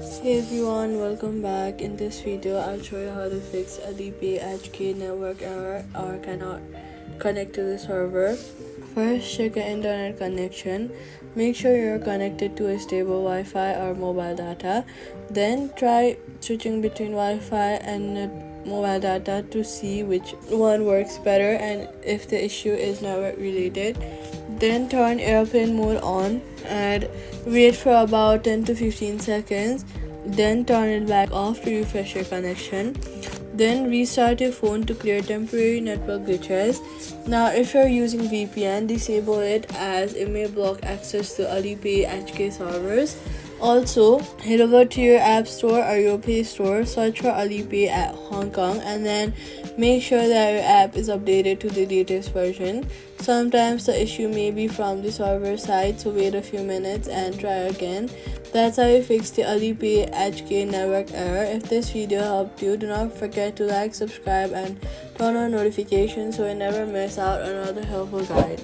Hey everyone, welcome back. In this video, I'll show you how to fix AlipayHK network error or cannot connect to the server. First, check your internet connection. Make sure you're connected to a stable Wi-Fi or mobile data. Then try switching between Wi-Fi and mobile data to see which one works better and if the issue is network related. Then turn airplane mode on and wait for about 10 to 15 seconds. Then turn it back off to refresh your connection. Then restart your phone to clear temporary network glitches. Now if you're using VPN, disable it as it may block access to AlipayHK servers. Also, head over to your App Store or your Play Store, search for Alipay at Hong Kong, and then make sure that your app is updated to the latest version. Sometimes the issue may be from the server side, so wait a few minutes and try again. That's how you fix the AlipayHK network error. If this video helped you, do not forget to like, subscribe, and turn on notifications so you never miss out on another helpful guide.